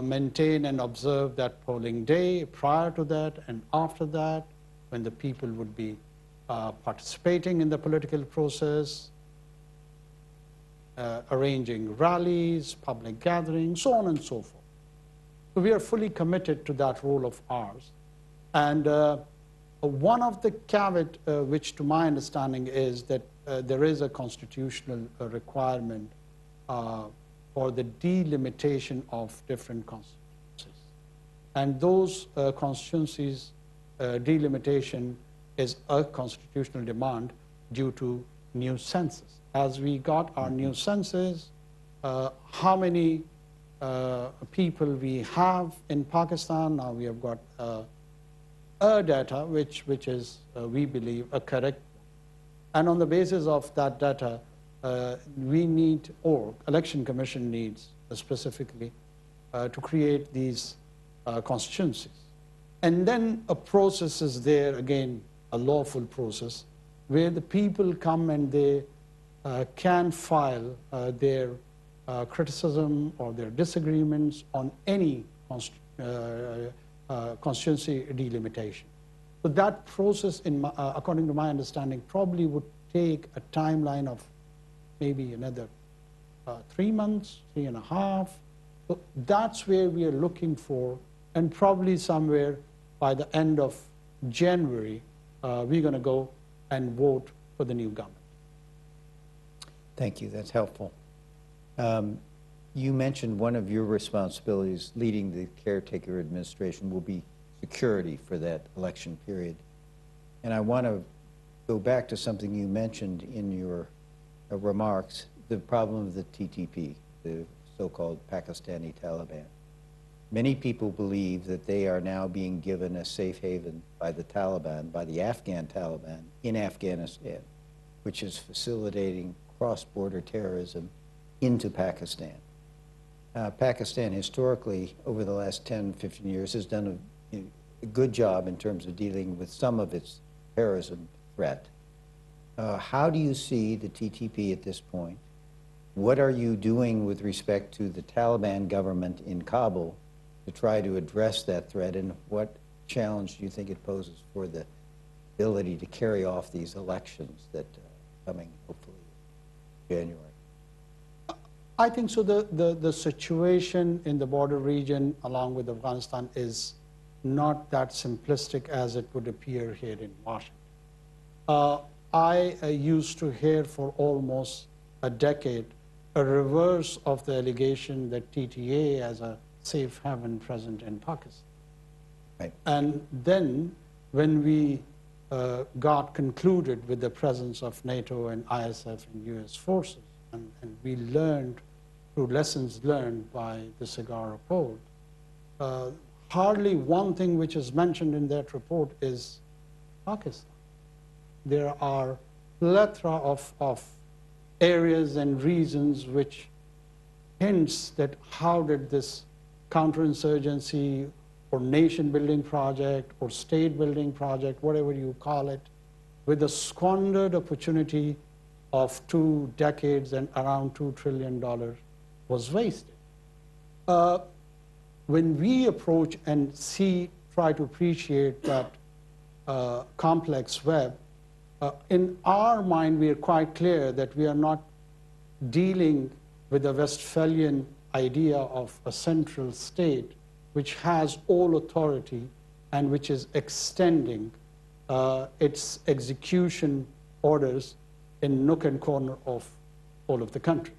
maintain and observe that polling day, prior to that and after that, when the people would be participating in the political process, arranging rallies, public gatherings, so on and so forth. So we are fully committed to that role of ours. And one of the caveat, which to my understanding is that there is a constitutional requirement for the delimitation of different constituencies. And those constituencies delimitation is a constitutional demand due to new census. As we got our new census, how many people we have in Pakistan, now we have got data which is, we believe, a correct. And on the basis of that data, we need, or Election Commission needs specifically, to create these constituencies. And then a process is there, again, a lawful process, where the people come and they can file their criticism or their disagreements on any constituency delimitation. So that process, according to my understanding, probably would take a timeline of maybe another 3 months, 3.5. So that's where we are looking for, and probably somewhere by the end of January, we're going to go and vote for the new government. Thank you. That's helpful. You mentioned one of your responsibilities leading the caretaker administration will be security for that election period. And I want to go back to something you mentioned in your remarks, the problem of the TTP, the so-called Pakistani Taliban. Many people believe that they are now being given a safe haven by the Taliban, by the Afghan Taliban in Afghanistan, which is facilitating cross-border terrorism into Pakistan. Pakistan historically, over the last 10, 15 years, has done a good job in terms of dealing with some of its terrorism threat. How do you see the TTP at this point? What are you doing with respect to the Taliban government in Kabul to try to address that threat, and what challenge do you think it poses for the ability to carry off these elections that are coming, hopefully, in January? I think so. The situation in the border region along with Afghanistan is not that simplistic as it would appear here in Washington. I used to hear for almost a decade a reverse of the allegation that TTA has a safe haven present in Pakistan. Right. And then when we got concluded with the presence of NATO and ISF and US forces, and we learned through lessons learned by the Cigar report, hardly one thing which is mentioned in that report is Pakistan. There are plethora of areas and reasons which hints that how did this counterinsurgency or nation building project or state building project, whatever you call it, with a squandered opportunity of 2 decades and around $2 trillion was wasted. When we approach and try to appreciate that complex web, in our mind we are quite clear that we are not dealing with the Westphalian idea of a central state which has all authority and which is extending its execution orders in nook and corner of all of the country.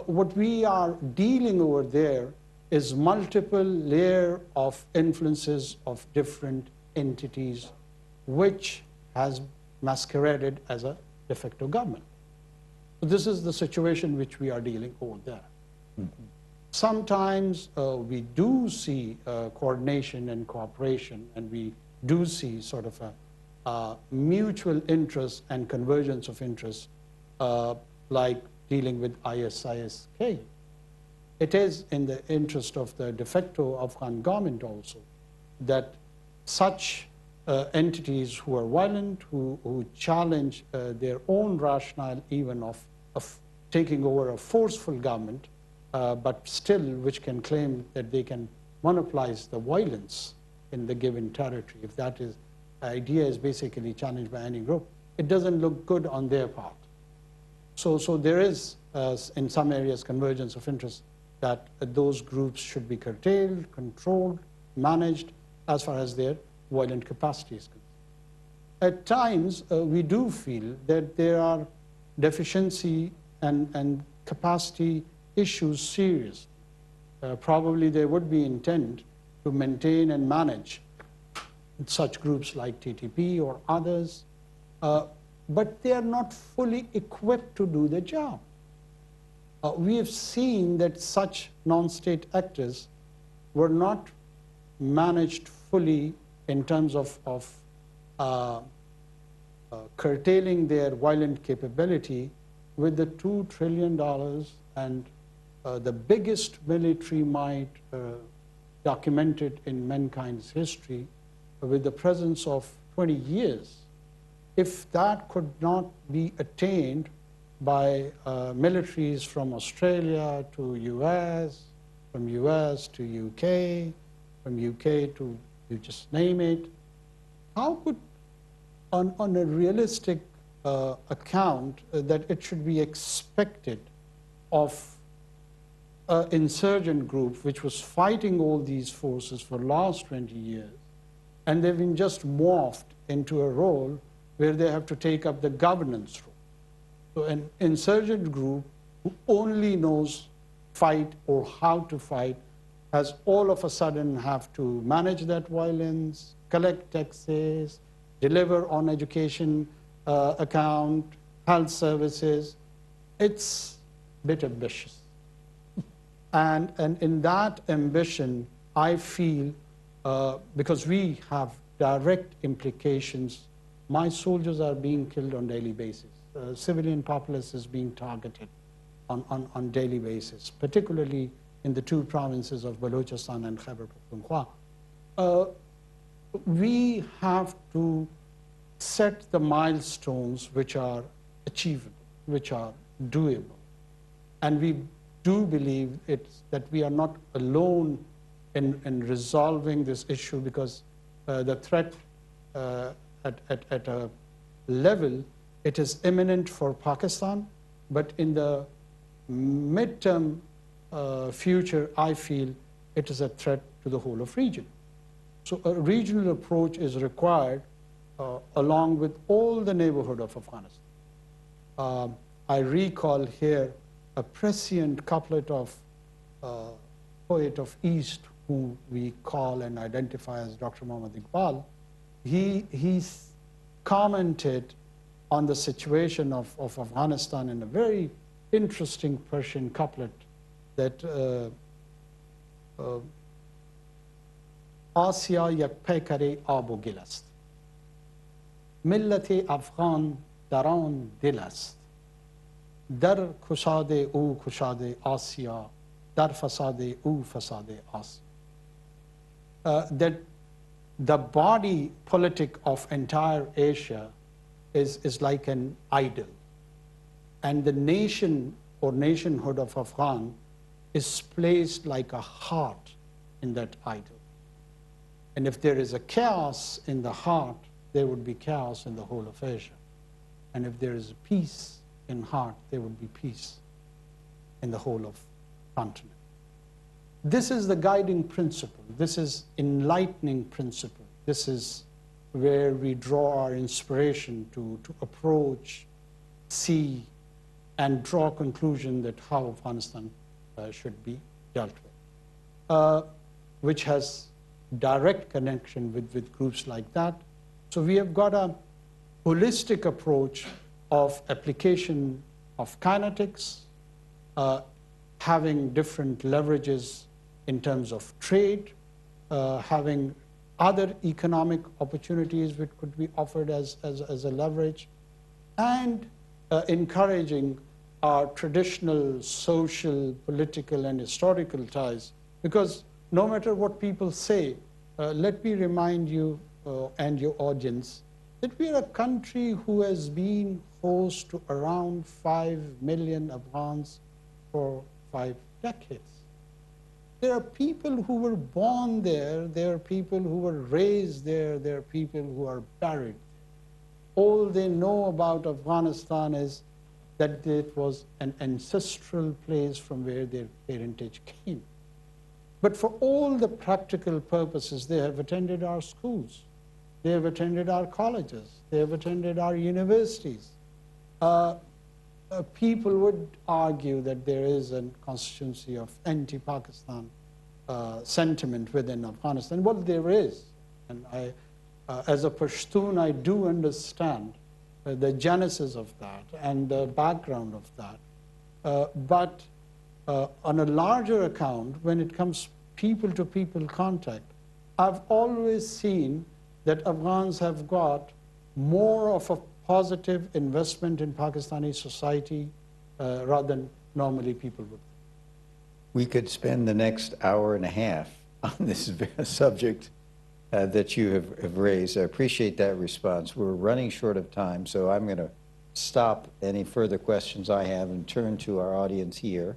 What we are dealing over there is multiple layer of influences of different entities which has masqueraded as a de facto government. So this is the situation which we are dealing over there. Mm-hmm. Sometimes we do see coordination and cooperation, and we do see sort of a mutual interest and convergence of interest, like dealing with ISIS-K. It is in the interest of the de facto Afghan government also that such entities who are violent, who challenge their own rationale even of taking over a forceful government, but still which can claim that they can monopolize the violence in the given territory. If that is, idea is basically challenged by any group, it doesn't look good on their part. So there is, in some areas, convergence of interest that those groups should be curtailed, controlled, managed as far as their violent capacity is concerned. At times, we do feel that there are deficiency and capacity issues serious. Probably there would be intent to maintain and manage such groups like TTP or others, but they are not fully equipped to do the job. We have seen that such non-state actors were not managed fully in terms of curtailing their violent capability with the $2 trillion and the biggest military might documented in mankind's history, with the presence of 20 years. If that could not be attained by militaries from Australia to US, from US to UK, from UK to, you just name it, how could, on a realistic account, that it should be expected of an insurgent group which was fighting all these forces for the last 20 years, and they've been just morphed into a role where they have to take up the governance role. So an insurgent group who only knows fight or how to fight has all of a sudden have to manage that violence, collect taxes, deliver on education account, health services. It's a bit ambitious. And in that ambition, I feel, because we have direct implications, my soldiers are being killed on a daily basis. Civilian populace is being targeted on daily basis, particularly in the two provinces of Balochistan and Khyber Pakhtunkhwa. We have to set the milestones which are achievable, which are doable. And we do believe that we are not alone in resolving this issue, because the threat at a level, it is imminent for Pakistan, but in the midterm future, I feel it is a threat to the whole of region. So a regional approach is required along with all the neighborhood of Afghanistan. I recall here a prescient couplet of poet of East, who we call and identify as Dr. Muhammad Iqbal. He's commented on the situation of Afghanistan in a very interesting Persian couplet that Asya yak pekare abo gil ast, millat Afghan daran dil ast, dar kushade o kushade Asya, dar fasade o fasade Asya. That the body politic of entire Asia is like an idol, and the nation or nationhood of Afghan is placed like a heart in that idol. And if there is a chaos in the heart, there would be chaos in the whole of Asia. And if there is a peace in heart, there would be peace in the whole of continent. This is the guiding principle. This is enlightening principle. This is where we draw our inspiration to approach, see, and draw a conclusion that how Afghanistan should be dealt with, which has direct connection with groups like that. So we have got a holistic approach of application of kinetics, having different leverages in terms of trade, having other economic opportunities which could be offered as a leverage, and encouraging our traditional social, political, and historical ties. Because no matter what people say, let me remind you and your audience that we are a country who has been host to around 5 million Afghans for 5 decades. There are people who were born there, there are people who were raised there, there are people who are buried. All they know about Afghanistan is that it was an ancestral place from where their parentage came. But for all the practical purposes, they have attended our schools, they have attended our colleges, they have attended our universities. People would argue that there is a constituency of anti-Pakistan sentiment within Afghanistan. Well, there is. And as a Pashtun, I do understand the genesis of that and the background of that. But on a larger account, when it comes people-to-people contact, I've always seen that Afghans have got more of a positive investment in Pakistani society rather than normally people would. We could spend the next hour and a half on this subject that you have raised. I appreciate that response. We're running short of time, so I'm going to stop any further questions I have and turn to our audience here.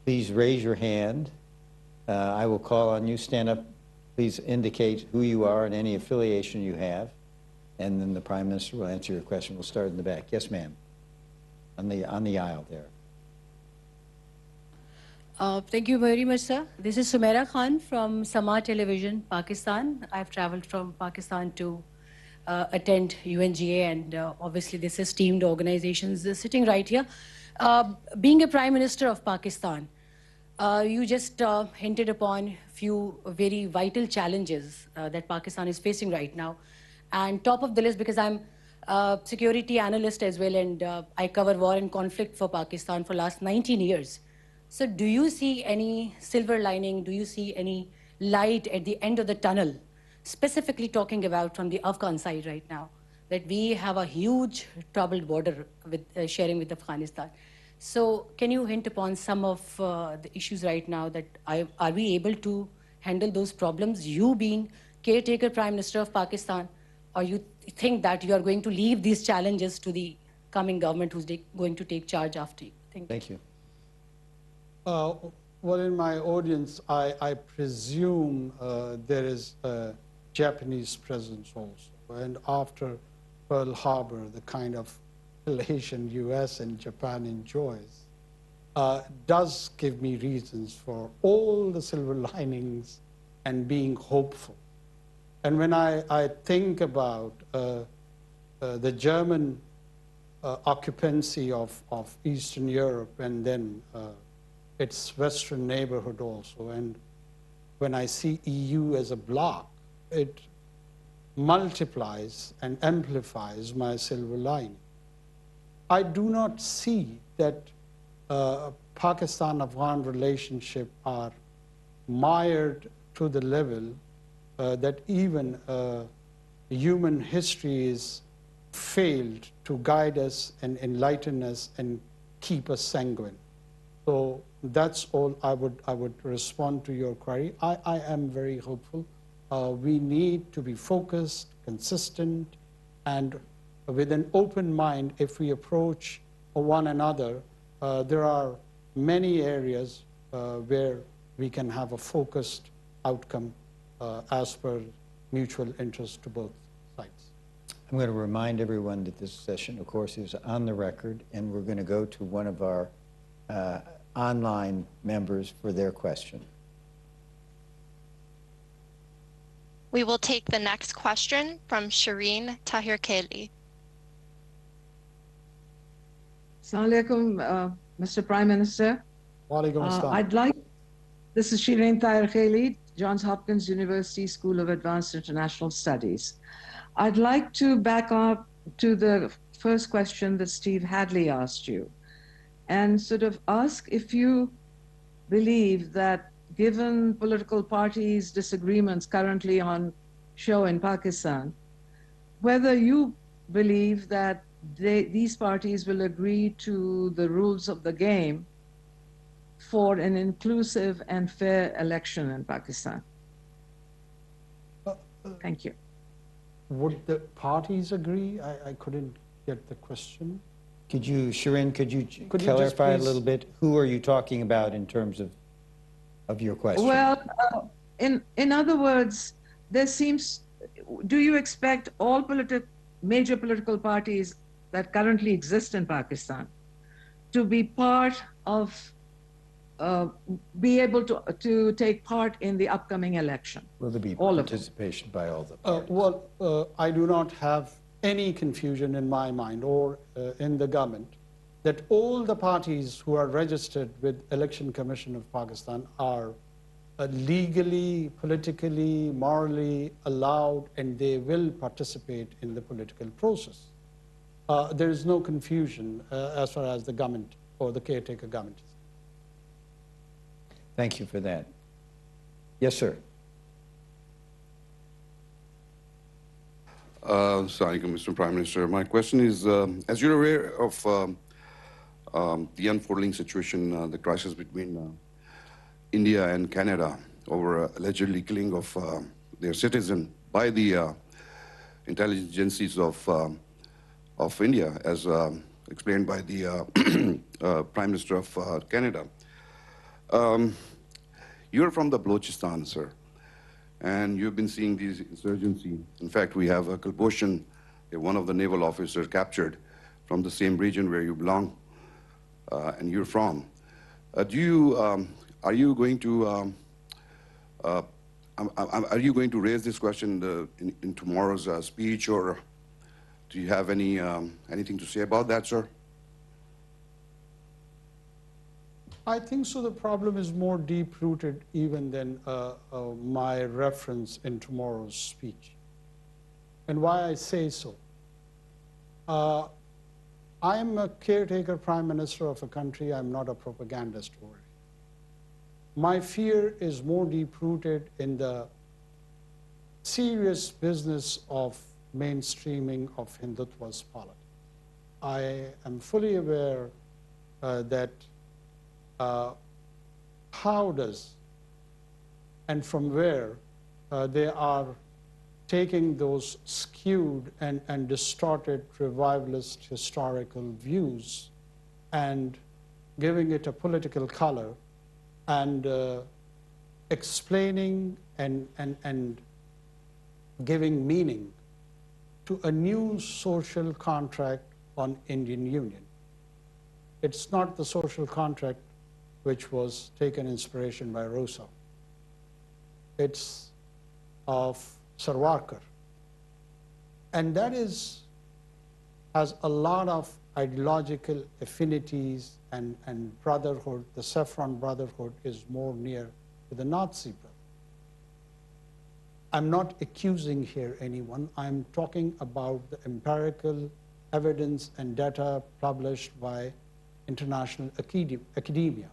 Please raise your hand. I will call on you. Stand up. Please indicate who you are and any affiliation you have. And then the Prime Minister will answer your question. We'll start in the back. Yes, ma'am. On the aisle there. Thank you very much, sir. This is Sumaira Khan from Sama Television, Pakistan. I've traveled from Pakistan to attend UNGA, and obviously this esteemed organizations sitting right here. Being a Prime Minister of Pakistan, you just hinted upon a few very vital challenges that Pakistan is facing right now. And top of the list, because I'm a security analyst as well, and I cover war and conflict for Pakistan for the last 19 years. So do you see any silver lining? Do you see any light at the end of the tunnel, specifically talking about from the Afghan side right now, that we have a huge troubled border with sharing with Afghanistan? So can you hint upon some of the issues right now that are we able to handle those problems, you being caretaker Prime Minister of Pakistan, or you think that you are going to leave these challenges to the coming government who's going to take charge after you? Thank you. Well, in my audience, I presume there is a Japanese presence also. And after Pearl Harbor, the kind of relation US and Japan enjoys does give me reasons for all the silver linings and being hopeful. And when I think about the German occupancy of Eastern Europe and then its Western neighborhood also, and when I see EU as a bloc, it multiplies and amplifies my silver lining. I do not see that Pakistan-Afghan relationship are mired to the level that even human history is failed to guide us and enlighten us and keep us sanguine. So that's all I would respond to your query. I am very hopeful. We need to be focused, consistent, and with an open mind. If we approach one another, there are many areas where we can have a focused outcome as per mutual interest to both sides. I'm going to remind everyone that this session, of course, is on the record, and we're going to go to one of our online members for their question. We will take the next question from Shireen Tahir Khaley. Assalamu alaikum, Mr. Prime Minister. Walaikum assalam. This is Shireen Tahir Khaley, Johns Hopkins University School of Advanced International Studies. I'd like to back up to the first question that Steve Hadley asked you and sort of ask if you believe that given political parties' disagreements currently on show in Pakistan, whether you believe that these parties will agree to the rules of the game for an inclusive and fair election in Pakistan. Thank you. Would the parties agree? I couldn't get the question. Could you, Shirin, could you Could you just clarify a please- little bit? Who are you talking about in terms of your question? Well, in other words, there seems, do you expect all major political parties that currently exist in Pakistan to be part of, be able to take part in the upcoming election? Will there be all of them? participation by all the parties? Well, I do not have any confusion in my mind or in the government that all the parties who are registered with Election Commission of Pakistan are legally, politically, morally allowed, and they will participate in the political process. There is no confusion as far as the government or the caretaker government is. Thank you for that. Yes, sir. Assalamu alaikum, Mr. Prime Minister. My question is, as you're aware of the unfolding situation, the crisis between India and Canada over allegedly killing of their citizen by the intelligence agencies of India, as explained by the Prime Minister of Canada. You're from the Balochistan, sir, and you've been seeing these insurgency. In fact, we have a Kulbhushan, one of the naval officers captured from the same region where you belong and you're from. Are you going to raise this question in tomorrow's speech, or do you have anything to say about that, sir? I think so. The problem is more deep-rooted even than my reference in tomorrow's speech. And why I say so. I am a caretaker prime minister of a country. I'm not a propagandist over it. My fear is more deep-rooted in the serious business of mainstreaming of Hindutva's politics. I am fully aware that how does and from where they are taking those skewed and distorted revivalist historical views and giving it a political color and explaining and giving meaning to a new social contract on Indian Union. It's not the social contract which was taken inspiration by Rousseau. It's of Savarkar. And that has a lot of ideological affinities and brotherhood. The Saffron Brotherhood is more near to the Nazi brotherhood. I'm not accusing here anyone. I'm talking about the empirical evidence and data published by international academia.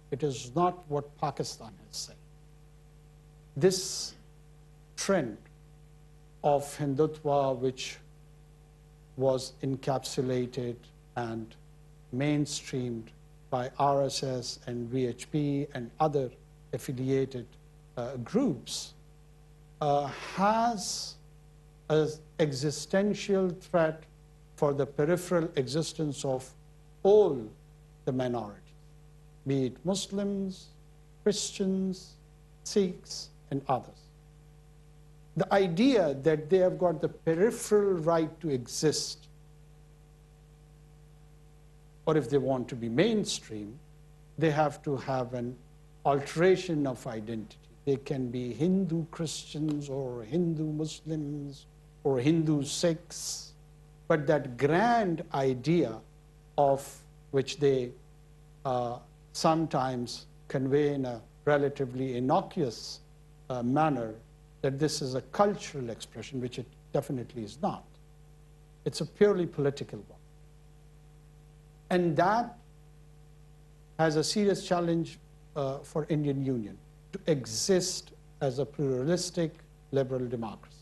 It is not what Pakistan has said. This trend of Hindutva, which was encapsulated and mainstreamed by RSS and VHP and other affiliated groups, has an existential threat for the peripheral existence of all the minorities, be it Muslims, Christians, Sikhs, and others. The idea that they have got the peripheral right to exist, or if they want to be mainstream, they have to have an alteration of identity. They can be Hindu Christians or Hindu Muslims or Hindu Sikhs, but that grand idea of which they sometimes convey in a relatively innocuous manner, that this is a cultural expression, which it definitely is not. It's a purely political one. And that has a serious challenge for Indian Union to exist as a pluralistic liberal democracy.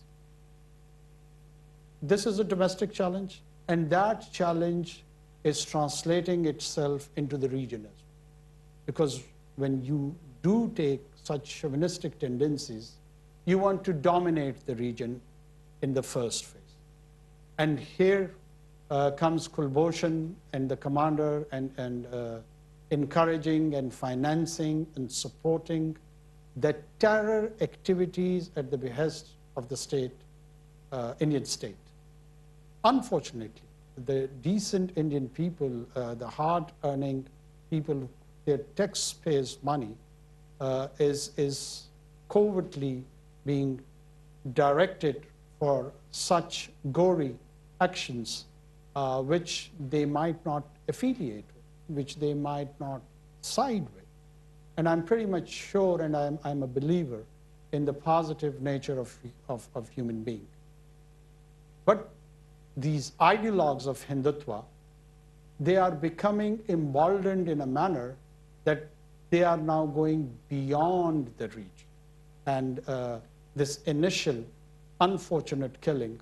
This is a domestic challenge, and that challenge is translating itself into the region as well. Because when you do take such chauvinistic tendencies, you want to dominate the region in the first phase. And here comes Kulbhushan and the commander and encouraging and financing and supporting the terror activities at the behest of the state, Indian state. Unfortunately, the decent Indian people, the hard-earning people, their taxpayers' money is covertly being directed for such gory actions which they might not affiliate with, which they might not side with. And I'm pretty much sure, and I'm a believer in the positive nature of human being. But these ideologues of Hindutva, they are becoming emboldened in a manner that they are now going beyond the reach. And this initial unfortunate killing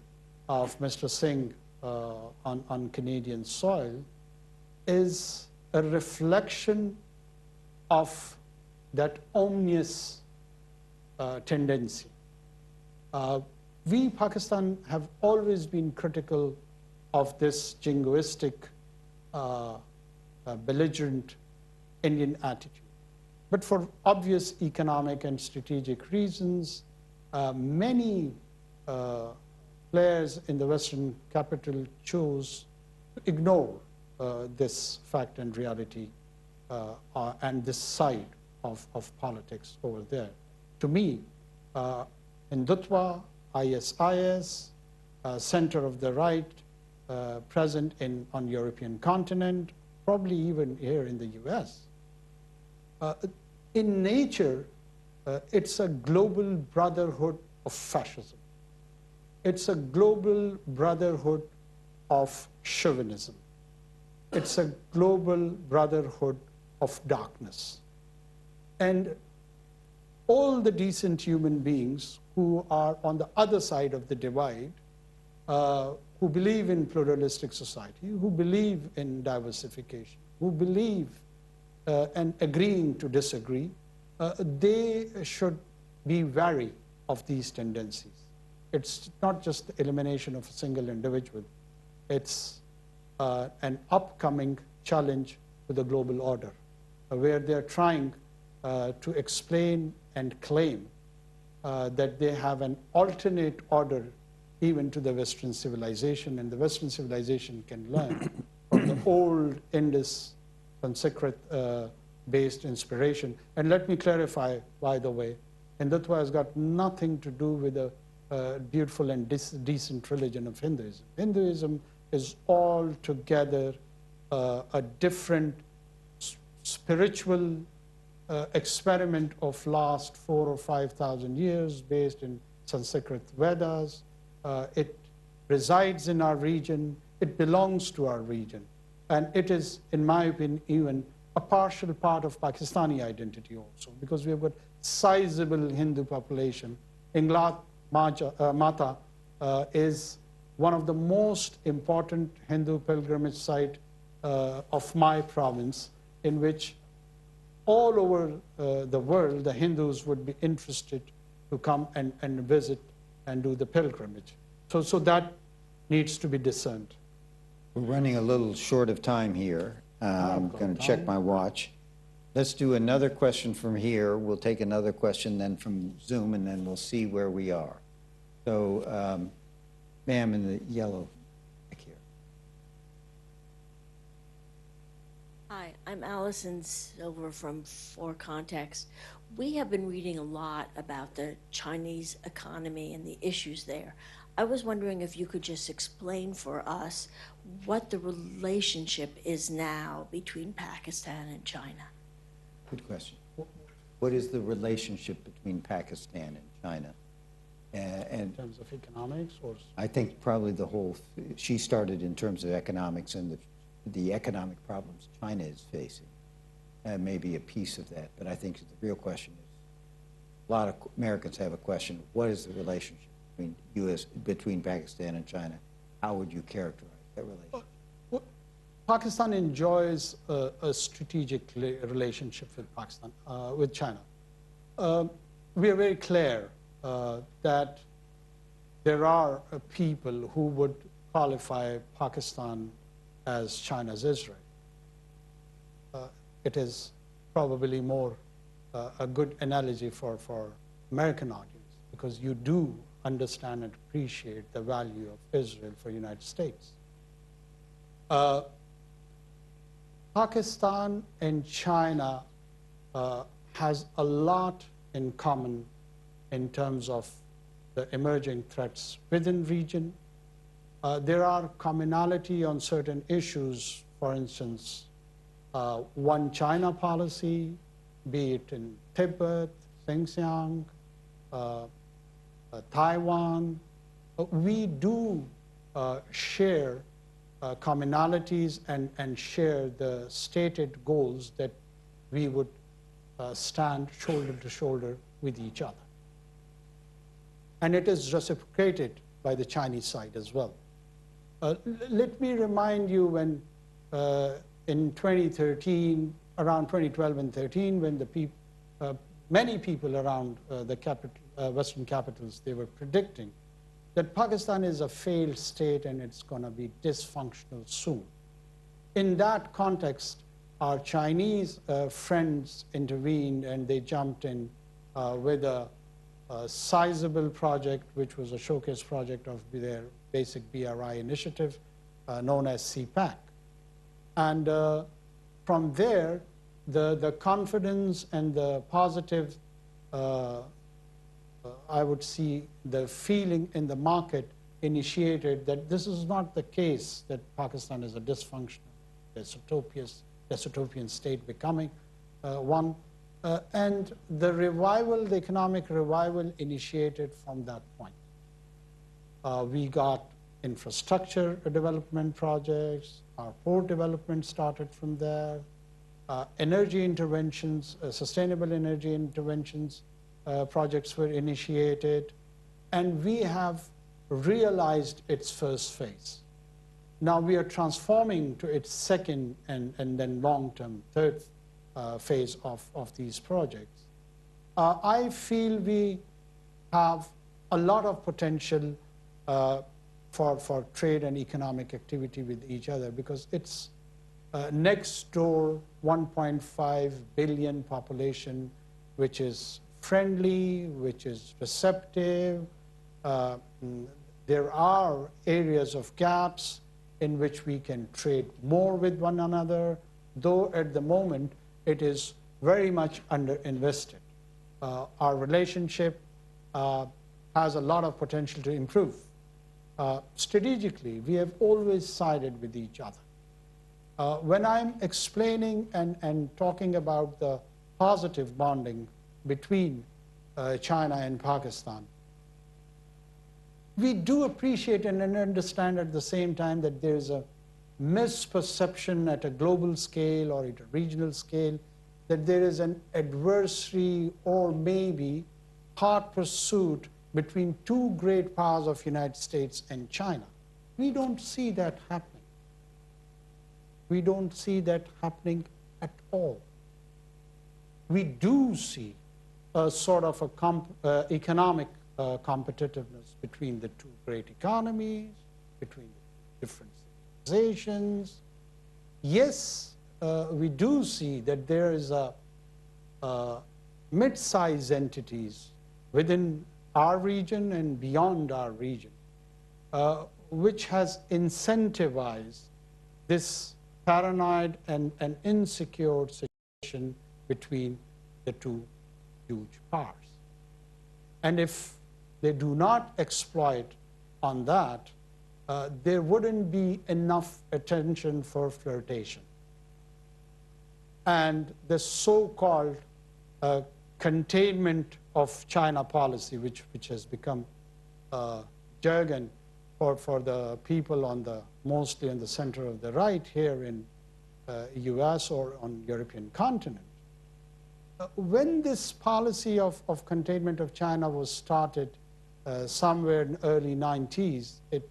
of Mr. Singh on Canadian soil is a reflection of that ominous tendency. We, Pakistan, have always been critical of this jingoistic, belligerent Indian attitude. But for obvious economic and strategic reasons, many players in the Western capital chose to ignore this fact and reality and this side of politics over there. To me, Hindutva, ISIS, center of the right, present on European continent, probably even here in the US. In nature, it's a global brotherhood of fascism. It's a global brotherhood of chauvinism. It's a global brotherhood of darkness. And all the decent human beings who are on the other side of the divide, who believe in pluralistic society, who believe in diversification, who believe and agreeing to disagree, they should be wary of these tendencies. It's not just the elimination of a single individual. It's an upcoming challenge to the global order, where they're trying to explain and claim that they have an alternate order even to the Western civilization, and the Western civilization can learn from the old Indus Sanskrit-based inspiration. And let me clarify, by the way, Hindutva has got nothing to do with the beautiful and decent religion of Hinduism. Hinduism is altogether a different spiritual experiment of last 4,000 or 5,000 years based in Sanskrit Vedas. It resides in our region. It belongs to our region. And it is, in my opinion, even a partial part of Pakistani identity also, because we have got sizable Hindu population. Inglat Mata is one of the most important Hindu pilgrimage site of my province, in which all over the world, the Hindus would be interested to come and visit and do the pilgrimage. So that needs to be discerned. We're running a little short of time here. I'm going to check my watch. Let's do another question from here. We'll take another question then from Zoom, and then we'll see where we are. So, ma'am in the yellow back here. Hi, I'm Allison Silver from For Context. We have been reading a lot about the Chinese economy and the issues there. I was wondering if you could just explain for us what the relationship is now between Pakistan and China. Good question. What is the relationship between Pakistan and China? In terms of economics, or? I think probably the whole, she started in terms of economics and the economic problems China is facing. Maybe a piece of that, but I think the real question is, a lot of Americans have a question, what is the relationship between Pakistan and China? How would you characterize that relationship? Pakistan enjoys a strategic relationship with Pakistan, with China. We are very clear that there are people who would qualify Pakistan as China's Israel. It is probably more a good analogy for American audience, because you do understand and appreciate the value of Israel for the United States. Pakistan and China has a lot in common in terms of the emerging threats within region. There are commonality on certain issues, for instance, one China policy, be it in Tibet, Xinjiang, Taiwan. We do share commonalities and share the stated goals that we would stand shoulder to shoulder with each other. And it is reciprocated by the Chinese side as well. Let me remind you when in 2013, around 2012 and 13, when the many people around the Western capitals, they were predicting that Pakistan is a failed state and it's going to be dysfunctional soon. In that context, our Chinese friends intervened and they jumped in with a sizable project, which was a showcase project of their basic BRI initiative known as CPAC. And from there, the confidence and the positive, I would see the feeling in the market initiated that this is not the case, that Pakistan is a dysfunctional, dystopian state becoming one. And the revival, the economic revival initiated from that point. We got infrastructure development projects, our port development started from there, energy interventions, sustainable energy interventions projects were initiated, and we have realized its first phase. Now we are transforming to its second and then long-term third phase of these projects. I feel we have a lot of potential for trade and economic activity with each other, because it's next door 1.5 billion population, which is friendly, which is receptive. There are areas of gaps in which we can trade more with one another, though at the moment it is very much underinvested. Our relationship has a lot of potential to improve. Strategically, we have always sided with each other. When I'm explaining and talking about the positive bonding between China and Pakistan, we do appreciate and understand at the same time that there's a misperception at a global scale or at a regional scale that there is an adversary or maybe hot pursuit between two great powers of United States and China. We don't see that happening. We don't see that happening at all. We do see a sort of a economic competitiveness between the two great economies, between the different civilizations. Yes, we do see that there is a mid-sized entities within our region and beyond our region, which has incentivized this paranoid and insecure situation between the two huge powers. And if they do not exploit on that, there wouldn't be enough attention for flirtation. And the so-called containment of China policy, which has become jargon for the people on the mostly in the center of the right here in US or on European continent. When this policy of containment of China was started somewhere in the early 90s, it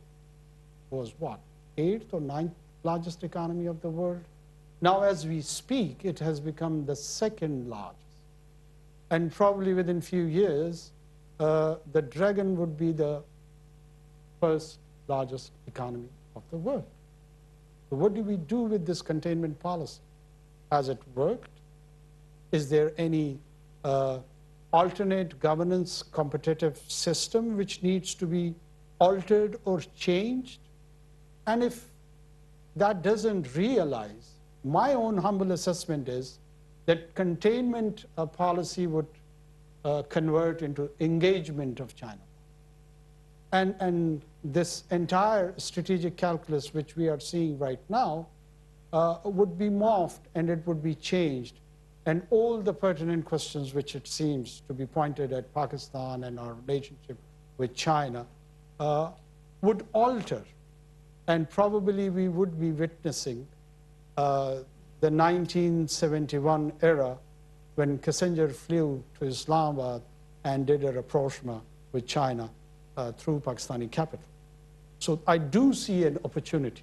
was what, 8th or 9th largest economy of the world? Now as we speak, it has become the second largest. And probably within a few years, the dragon would be the first largest economy of the world. So what do we do with this containment policy? Has it worked? Is there any alternate governance competitive system which needs to be altered or changed? And if that doesn't realize, my own humble assessment is that containment policy would convert into engagement of China. And this entire strategic calculus which we are seeing right now would be morphed and it would be changed. And all the pertinent questions which it seems to be pointed at Pakistan and our relationship with China would alter. And probably we would be witnessing the 1971 era when Kissinger flew to Islamabad and did a rapprochement with China through Pakistani capital. So I do see an opportunity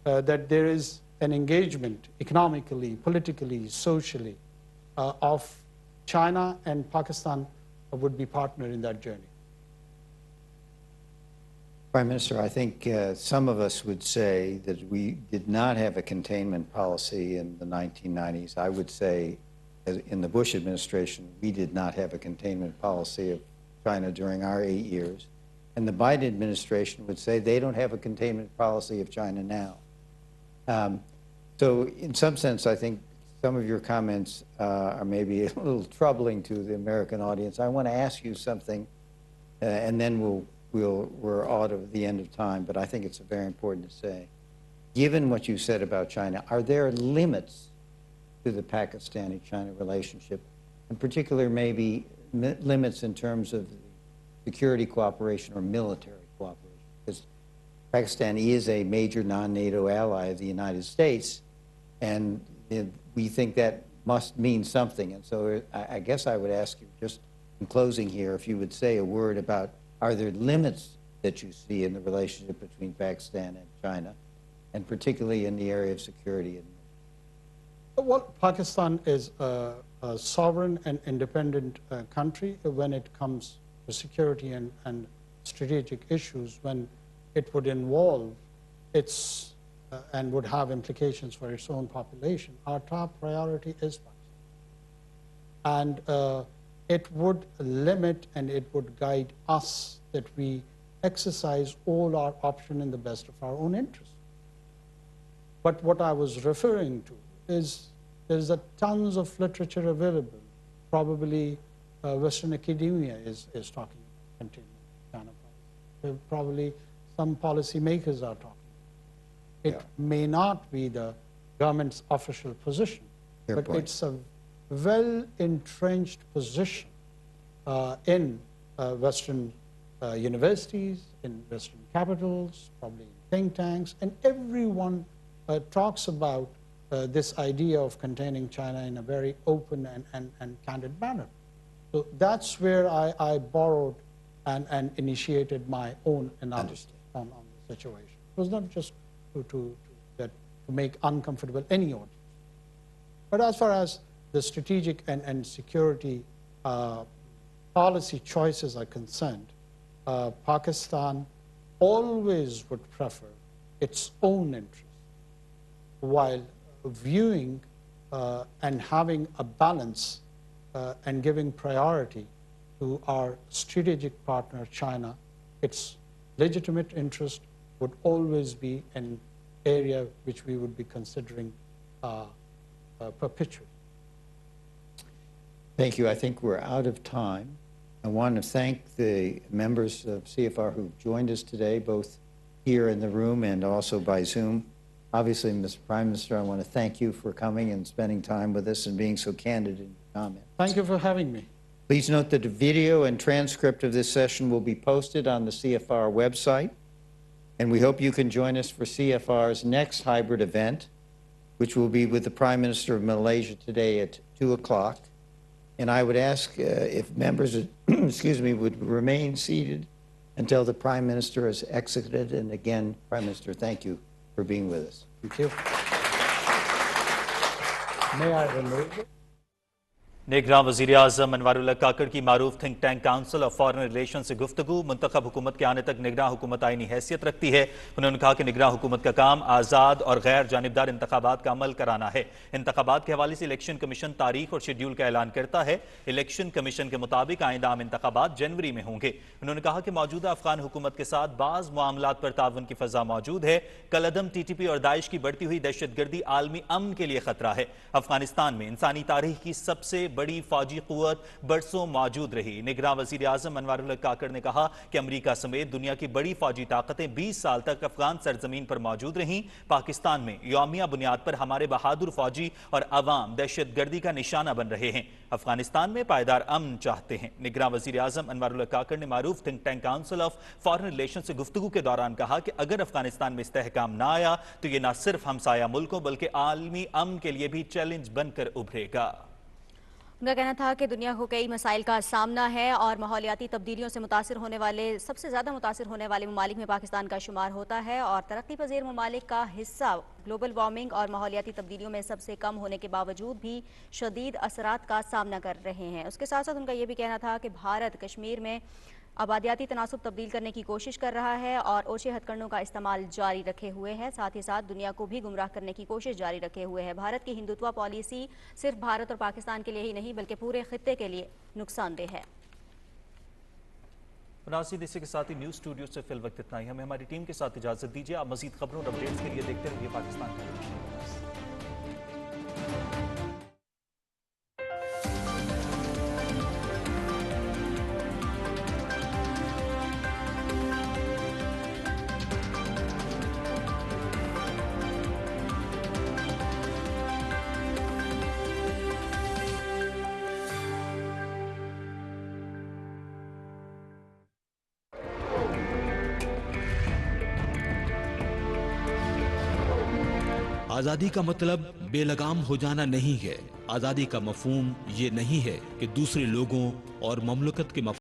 that there is an engagement economically, politically, socially of China, and Pakistan would be partner in that journey. Prime Minister, I think some of us would say that we did not have a containment policy in the 1990s. I would say in the Bush administration, we did not have a containment policy of China during our 8 years. And the Biden administration would say they don't have a containment policy of China now. So in some sense, I think some of your comments are maybe a little troubling to the American audience. I want to ask you something, and then we're out of the end of time, but I think it's very important to say. Given what you said about China, are there limits to the Pakistani-China relationship, in particular maybe limits in terms of security cooperation or military cooperation? Because Pakistan is a major non-NATO ally of the United States, and we think that must mean something. And so I guess I would ask you, just in closing here, if you would say a word about, are there limits that you see in the relationship between Pakistan and China, and particularly in the area of security? Well, Pakistan is a sovereign and independent country when it comes to security and strategic issues, when it would involve its and would have implications for its own population. Our top priority is Pakistan. And it would limit and it would guide us that we exercise all our options in the best of our own interest. But what I was referring to is there's tons of literature available. Probably Western academia is talking about containment China policy. Probably some policymakers are talking. It may not be the government's official position, but it's a well-entrenched position in Western universities, in Western capitals, probably in think tanks, and everyone talks about this idea of containing China in a very open and candid manner. So that's where I borrowed and initiated my own analysis on the situation. It was not just to make uncomfortable any audience. But as far as the strategic and security policy choices are concerned, Pakistan always would prefer its own interests while viewing and having a balance and giving priority to our strategic partner, China. Its legitimate interest would always be an area which we would be considering perpetually. Thank you. I think we're out of time. I want to thank the members of CFR who've joined us today, both here in the room and also by Zoom. Obviously, Mr. Prime Minister, I want to thank you for coming and spending time with us and being so candid in your comments. Thank you for having me. Please note that a video and transcript of this session will be posted on the CFR website, and we hope you can join us for CFR's next hybrid event, which will be with the Prime Minister of Malaysia today at 2 o'clock. And I would ask if members, excuse me, would remain seated until the Prime Minister has exited. And again, Prime Minister, thank you for being with us. Thank you. May I remove it? निगरान वज़ीर-ए-आज़म अनवारुल्लाह काकड़ की मारूफ think tank council of foreign relation से गुफ्तगू। मुंतखब हुकूमत के आने तक निगरान हुकूमत आईनी हैसियत रखती है। उन्होंने कहा कि निगरान हुकूमत का काम आज़ाद और गैर जानिबदार इंतखाबात का अमल कराना है। इंतखाबात के हवाले से इलेक्शन कमीशन तारीख और शेड्यूल का ऐलान करता है। इलेक्शन कमीशन के मुताबिक आइंदा आम इंतखाबात जनवरी में होंगे। उन्होंने कहा कि मौजूदा अफगान हुकूमत के साथ बाज़ मामलात पर ताउन की फजा मौजूद है। कलअदम TTP और दाइश की बढ़ती हुई दहशतगर्दी आलमी अमन के लिए खतरा है। अफगानिस्तान में इंसानी तारीख की सबसे बड़ी फौजी कुव्वत बरसों मौजूद रही। निगरान वज़ीर-ए-आज़म अनवारुल्लाह काकड़ ने कहा कि अमरीका समेत दुनिया की बड़ी फौजी ताकतें 20 साल तक अफगान सरजमीन पर मौजूद रहीं। पाकिस्तान में यौमिया बुनियाद पर हमारे बहादुर फौजी और अवाम दहशतगर्दी का निशाना बन रहे हैं। अफगानिस्तान में पायदार अमन चाहते हैं। निगरान वज़ीर-ए-आज़म अनवारुल्लाह काकड़ ने मारूफ think tank council of foreign relation से गुफ्तगू के दौरान कहा कि अगर अफगानिस्तान में इस्तेहकाम ना आया तो ये न सिर्फ हमसाया मुल्कों बल्कि आलमी अमन के लिए भी चैलेंज बनकर उभरेगा। उनका कहना था कि दुनिया को कई मसाइल का सामना है और माहौलियाती तब्दीलियों से मुतासिर होने वाले सबसे ज़्यादा मुतासिर होने वाले ममालिक में पाकिस्तान का शुमार होता है और तरक्की पजीर ममालिक का हिस्सा ग्लोबल वार्मिंग और माहौलियाती तब्दीलियों में सबसे कम होने के बावजूद भी शदीद असरात का सामना कर रहे हैं। उसके साथ साथ उनका ये भी कहना था कि भारत कश्मीर में आबादियाती तनासुब तब्दील करने की कोशिश कर रहा है और ओछे हथकंडों का इस्तेमाल जारी रखे हुए है। साथ ही साथ दुनिया को भी गुमराह करने की कोशिश जारी रखे हुए है। भारत की हिंदुत्व पॉलिसी सिर्फ भारत और पाकिस्तान के लिए ही नहीं बल्कि पूरे खित्ते के लिए नुकसानदेह है। नाज़रीन, इसी के साथ ही न्यूज़ स्टूडियो से फिल वक्त इतना ही। हमें हमारी टीम के साथ इजाजत दीजिए। आप मजीद खबरों और अपडेट्स के लिए देखते रहिए पाकिस्तान टेलीविजन। आज़ादी का मतलब बेलगाम हो जाना नहीं है। आज़ादी का मफहूम ये नहीं है कि दूसरे लोगों और ममलकत के